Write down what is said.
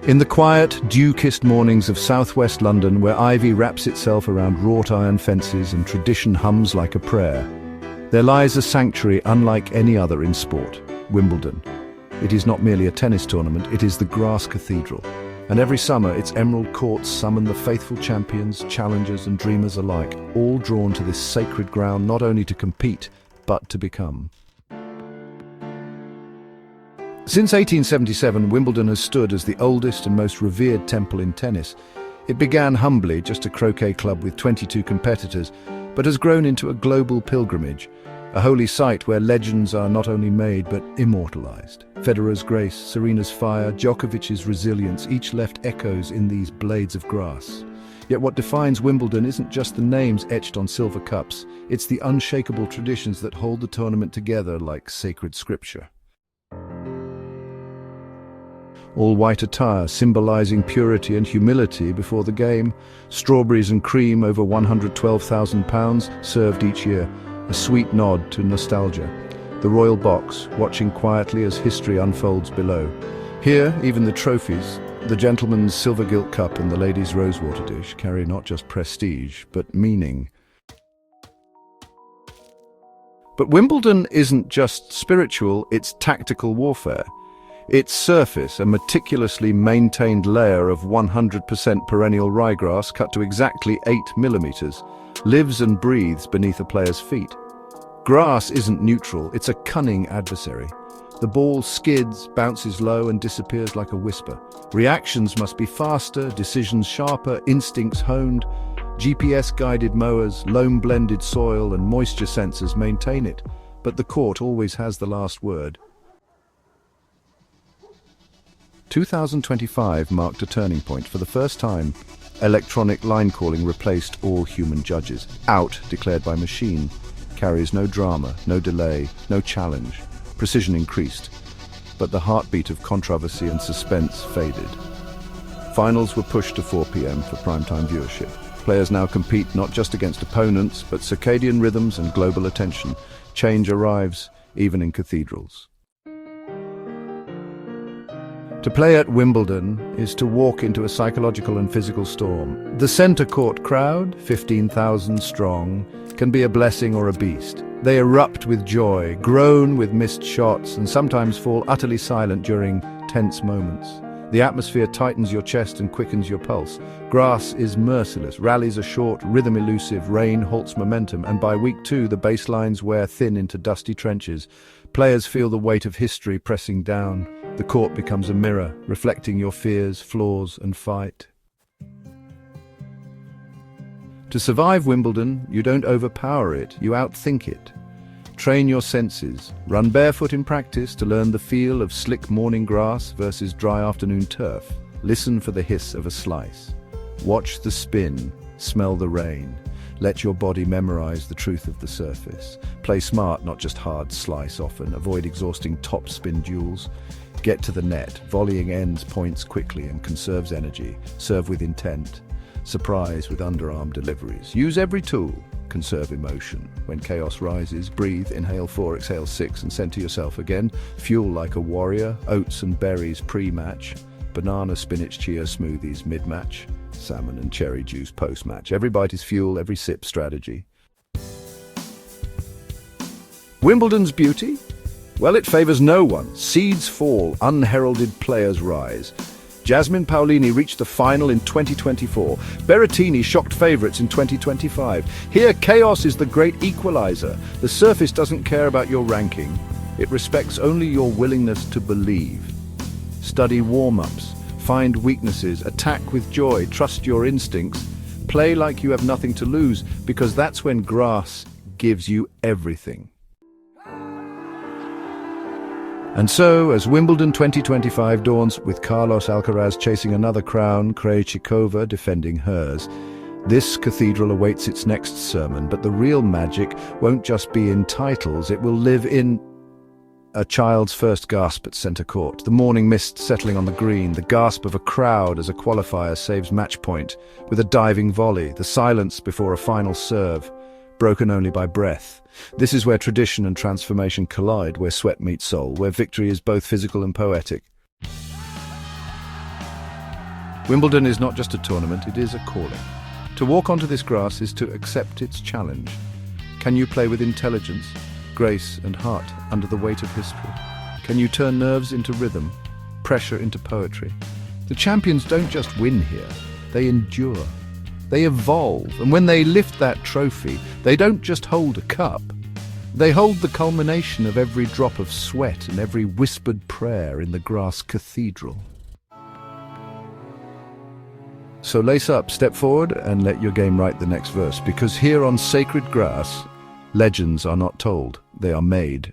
In the quiet, dew-kissed mornings of southwest London, where ivy wraps itself around wrought iron fences and tradition hums like a prayer, there lies a sanctuary unlike any other in sport, Wimbledon. It is not merely a tennis tournament, it is the Grass Cathedral. And every summer, its emerald courts summon the faithful champions, challengers and dreamers alike, all drawn to this sacred ground not only to compete, but to become. Since 1877, Wimbledon has stood as the oldest and most revered temple in tennis. It began humbly, just a croquet club with 22 competitors, but has grown into a global pilgrimage, a holy site where legends are not only made but immortalized. Federer's grace, Serena's fire, Djokovic's resilience, each left echoes in these blades of grass. Yet what defines Wimbledon isn't just the names etched on silver cups, it's the unshakable traditions that hold the tournament together like sacred scripture. All-white attire symbolizing purity and humility before the game, strawberries and cream over £112,000 served each year, a sweet nod to nostalgia. The royal box, watching quietly as history unfolds below. Here, even the trophies, the gentleman's silver gilt cup and the lady's rosewater dish, carry not just prestige, but meaning. But Wimbledon isn't just spiritual, it's tactical warfare. Its surface, a meticulously maintained layer of 100% perennial ryegrass cut to exactly 8 millimeters, lives and breathes beneath a player's feet. Grass isn't neutral, it's a cunning adversary. The ball skids, bounces low and disappears like a whisper. Reactions must be faster, decisions sharper, instincts honed. GPS-guided mowers, loam-blended soil and moisture sensors maintain it, but the court always has the last word. 2025 marked a turning point. For the first time, electronic line calling replaced all human judges. Out, declared by machine, carries no drama, no delay, no challenge. Precision increased, but the heartbeat of controversy and suspense faded. Finals were pushed to 4 p.m. for primetime viewership. Players now compete not just against opponents, but circadian rhythms and global attention. Change arrives, even in cathedrals. To play at Wimbledon is to walk into a psychological and physical storm. The centre court crowd, 15,000 strong, can be a blessing or a beast. They erupt with joy, groan with missed shots, and sometimes fall utterly silent during tense moments. The atmosphere tightens your chest and quickens your pulse. Grass is merciless, rallies are short, rhythm elusive, rain halts momentum, and by week 2 the baselines wear thin into dusty trenches. Players feel the weight of history pressing down. The court becomes a mirror, reflecting your fears, flaws, and fight. To survive Wimbledon, you don't overpower it, you outthink it. Train your senses. Run barefoot in practice to learn the feel of slick morning grass versus dry afternoon turf. Listen for the hiss of a slice. Watch the spin, smell the rain. Let your body memorize the truth of the surface. Play smart, not just hard, slice often. Avoid exhausting topspin duels. Get to the net. Volleying ends points quickly and conserves energy. Serve with intent. Surprise with underarm deliveries. Use every tool. Conserve emotion. When chaos rises, breathe, inhale 4, exhale 6, and center yourself again. Fuel like a warrior. Oats and berries pre-match. Banana, spinach, chia smoothies mid-match. Salmon and cherry juice post-match. Every bite is fuel, every sip strategy. Wimbledon's beauty? Well, it favors no one. Seeds fall, unheralded players rise. Jasmine Paolini reached the final in 2024. Berrettini shocked favourites in 2025. Here, chaos is the great equalizer. The surface doesn't care about your ranking. It respects only your willingness to believe. Study warm-ups. Find weaknesses. Attack with joy. Trust your instincts. Play like you have nothing to lose, because that's when grass gives you everything. And so, as Wimbledon 2025 dawns with Carlos Alcaraz chasing another crown, Krejcikova defending hers, this cathedral awaits its next sermon, but the real magic won't just be in titles, it will live in a child's first gasp at centre court, the morning mist settling on the green, the gasp of a crowd as a qualifier saves match point with a diving volley, the silence before a final serve, broken only by breath. This is where tradition and transformation collide, where sweat meets soul, where victory is both physical and poetic. Wimbledon is not just a tournament, it is a calling. To walk onto this grass is to accept its challenge. Can you play with intelligence, grace and heart under the weight of history? Can you turn nerves into rhythm, pressure into poetry? The champions don't just win here, they endure. They evolve, and when they lift that trophy, they don't just hold a cup. They hold the culmination of every drop of sweat and every whispered prayer in the Grass Cathedral. So lace up, step forward, and let your game write the next verse, because here on sacred grass, legends are not told, they are made.